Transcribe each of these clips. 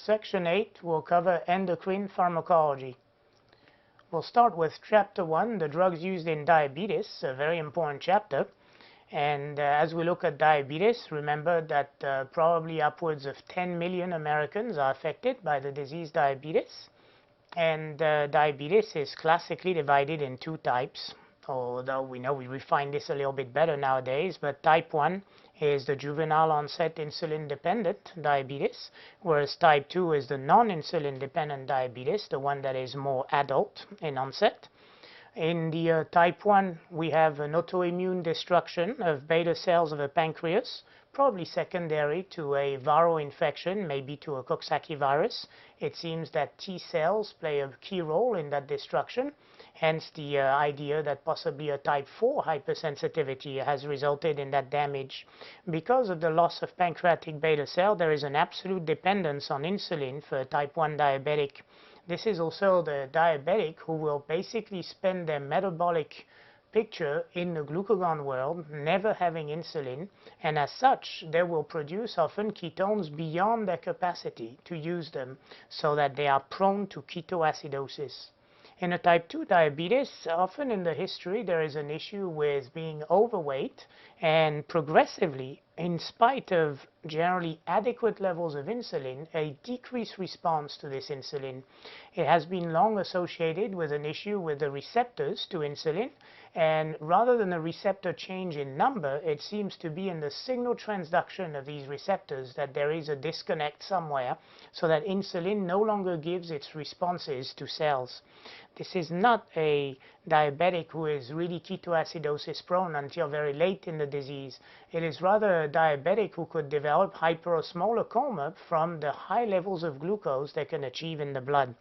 Section 8 will cover endocrine pharmacology. We'll start with Chapter 1, the drugs used in diabetes, a very important chapter. And as we look at diabetes, remember that probably upwards of 10 million Americans are affected by the disease diabetes. And diabetes is classically divided in two types, although we know we refine this a little bit better nowadays. But type 1 is the juvenile onset insulin dependent diabetes, whereas type 2 is the non-insulin dependent diabetes, the one that is more adult in onset. In the type 1, we have an autoimmune destruction of beta cells of the pancreas, probably secondary to a viral infection, maybe to a Coxsackie virus. It seems that T cells play a key role in that destruction, hence the idea that possibly a type 4 hypersensitivity has resulted in that damage. Because of the loss of pancreatic beta cell, there is an absolute dependence on insulin for a type 1 diabetic. This is also the diabetic who will basically spend their metabolic picture in the glucagon world, never having insulin, and as such they will produce often ketones beyond their capacity to use them, so that they are prone to ketoacidosis. In a type 2 diabetes, often in the history there is an issue with being overweight, and progressively, in spite of generally adequate levels of insulin, a decreased response to this insulin. It has been long associated with an issue with the receptors to insulin, and rather than a receptor change in number, it seems to be in the signal transduction of these receptors that there is a disconnect somewhere, so that insulin no longer gives its responses to cells. This is not a diabetic who is really ketoacidosis prone until very late in the disease. It is rather a diabetic who could develop hyperosmolar coma from the high levels of glucose they can achieve in the blood.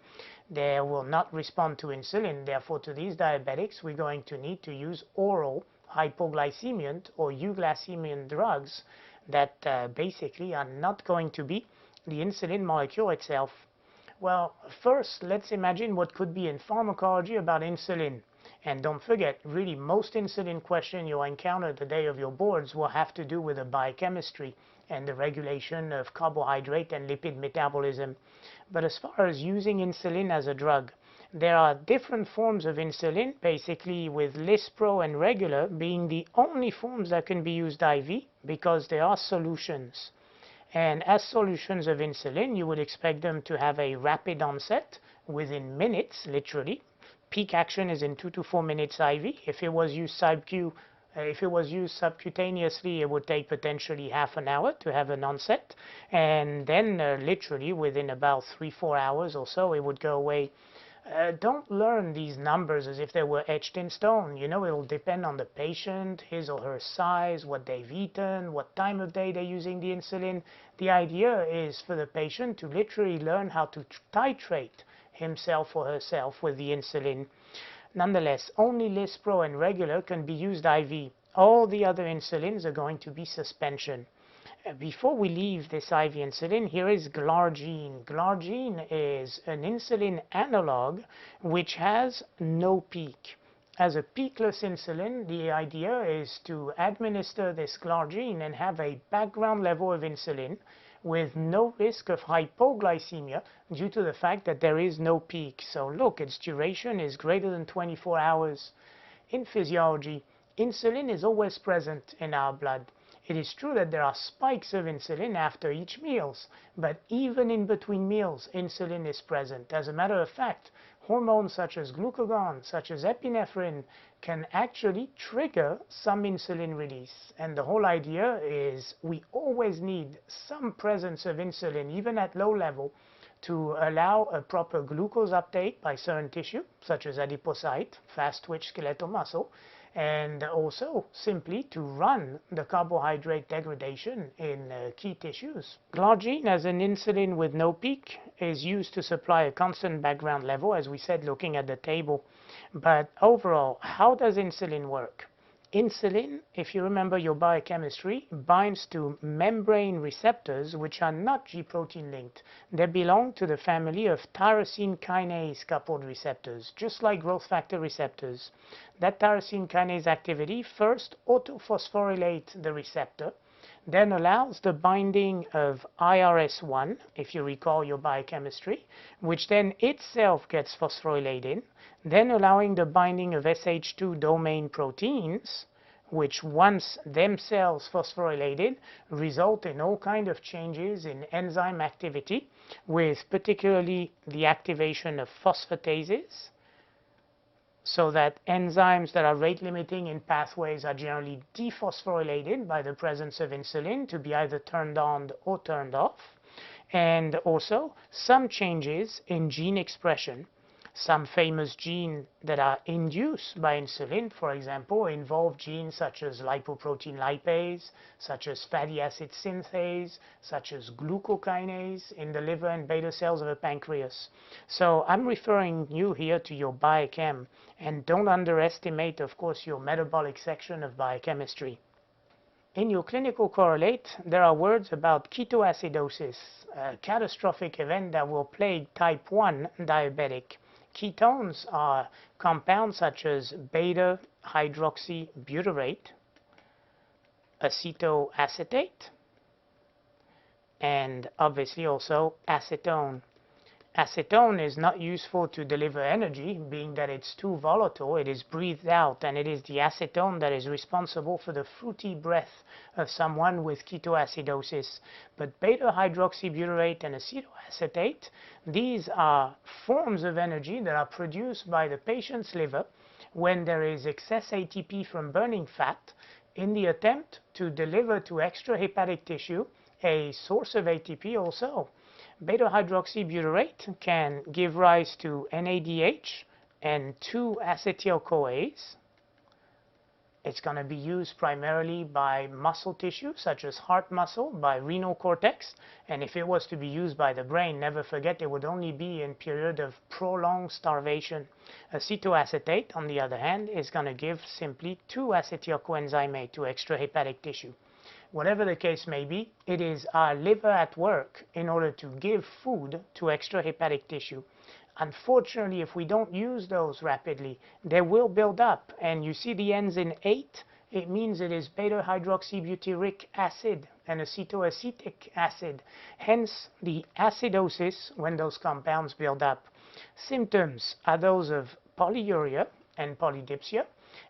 They will not respond to insulin. Therefore, to these diabetics, we're going to need to use oral hypoglycemiant or euglycemiant drugs that basically are not going to be the insulin molecule itself. Well, first, let's imagine what could be in pharmacology about insulin. And don't forget, really, most insulin questions you'll encounter the day of your boards will have to do with the biochemistry and the regulation of carbohydrate and lipid metabolism. But as far as using insulin as a drug, there are different forms of insulin, basically with Lispro and regular being the only forms that can be used IV because they are solutions. And as solutions of insulin, you would expect them to have a rapid onset within minutes, literally. Peak action is in 2 to 4 minutes IV. If it was used subcutaneously, it would take potentially half an hour to have an onset. And then literally within about 3-4 hours or so, it would go away. Don't learn these numbers as if they were etched in stone. You know, it will depend on the patient, his or her size, what they've eaten, what time of day they're using the insulin. The idea is for the patient to literally learn how to titrate himself or herself with the insulin. Nonetheless, only Lispro and regular can be used IV. All the other insulins are going to be suspension. Before we leave this IV insulin, here is glargine. Glargine is an insulin analog which has no peak. As a peakless insulin, the idea is to administer this glargine and have a background level of insulin with no risk of hypoglycemia due to the fact that there is no peak. So look, its duration is greater than 24 hours. In physiology, insulin is always present in our blood. It is true that there are spikes of insulin after each meals, but even in between meals, insulin is present. As a matter of fact, hormones such as glucagon, such as epinephrine, can actually trigger some insulin release. And the whole idea is we always need some presence of insulin, even at low level, to allow a proper glucose uptake by certain tissue, such as adipocyte, fast twitch skeletal muscle, and also simply to run the carbohydrate degradation in key tissues. Glargine, as an insulin with no peak, is used to supply a constant background level, as we said, looking at the table. But overall, how does insulin work? Insulin, if you remember your biochemistry, binds to membrane receptors which are not G-protein linked. They belong to the family of tyrosine kinase coupled receptors, just like growth factor receptors. That tyrosine kinase activity first autophosphorylate the receptor, then allows the binding of IRS1, if you recall your biochemistry, which then itself gets phosphorylated, then allowing the binding of SH2 domain proteins, which once themselves phosphorylated result in all kinds of changes in enzyme activity, with particularly the activation of phosphatases, so that enzymes that are rate limiting in pathways are generally dephosphorylated by the presence of insulin to be either turned on or turned off, and also some changes in gene expression. Some famous genes that are induced by insulin, for example, involve genes such as lipoprotein lipase, such as fatty acid synthase, such as glucokinase in the liver and beta cells of the pancreas. So I'm referring you here to your biochem, and don't underestimate, of course, your metabolic section of biochemistry. In your clinical correlate, there are words about ketoacidosis, a catastrophic event that will plague type 1 diabetic. Ketones are compounds such as beta-hydroxybutyrate, acetoacetate, and obviously also acetone. Acetone is not useful to deliver energy, being that it's too volatile. It is breathed out, and it is the acetone that is responsible for the fruity breath of someone with ketoacidosis. But beta-hydroxybutyrate and acetoacetate, these are forms of energy that are produced by the patient's liver when there is excess ATP from burning fat in the attempt to deliver to extrahepatic tissue a source of ATP also. Beta-hydroxybutyrate can give rise to NADH and 2-acetyl-CoAs. It's going to be used primarily by muscle tissue, such as heart muscle, by renal cortex, and if it was to be used by the brain, never forget it would only be in period of prolonged starvation. Acetoacetate, on the other hand, is going to give simply 2-acetyl coenzyme to extrahepatic tissue. Whatever the case may be, it is our liver at work in order to give food to extrahepatic tissue. Unfortunately, if we don't use those rapidly, they will build up. And you see the ends in 8, it means it is beta-hydroxybutyric acid and acetoacetic acid. Hence, the acidosis when those compounds build up. Symptoms are those of polyuria and polydipsia.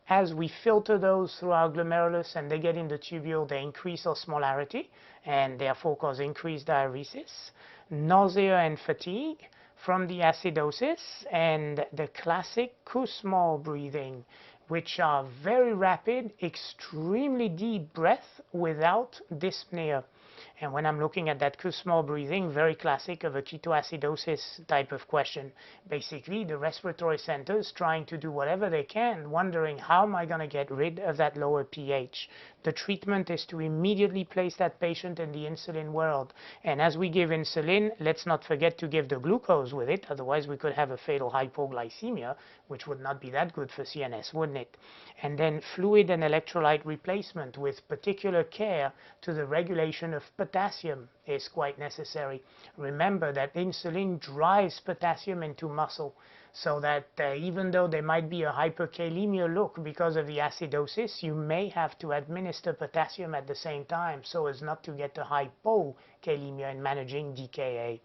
As we filter those through our glomerulus and they get in the tubule, they increase osmolarity and therefore cause increased diuresis, nausea and fatigue from the acidosis, and the classic Kussmaul breathing, which are very rapid, extremely deep breath without dyspnea. And when I'm looking at that Kussmaul breathing, very classic of a ketoacidosis type of question. Basically, the respiratory centers trying to do whatever they can, wondering how am I going to get rid of that lower pH. The treatment is to immediately place that patient in the insulin world. And as we give insulin, let's not forget to give the glucose with it, otherwise we could have a fatal hypoglycemia, which would not be that good for CNS, wouldn't it? And then fluid and electrolyte replacement with particular care to the regulation of potassium is quite necessary. Remember that insulin drives potassium into muscle, so that even though there might be a hyperkalemia look because of the acidosis, you may have to administer potassium at the same time so as not to get a hypokalemia in managing DKA.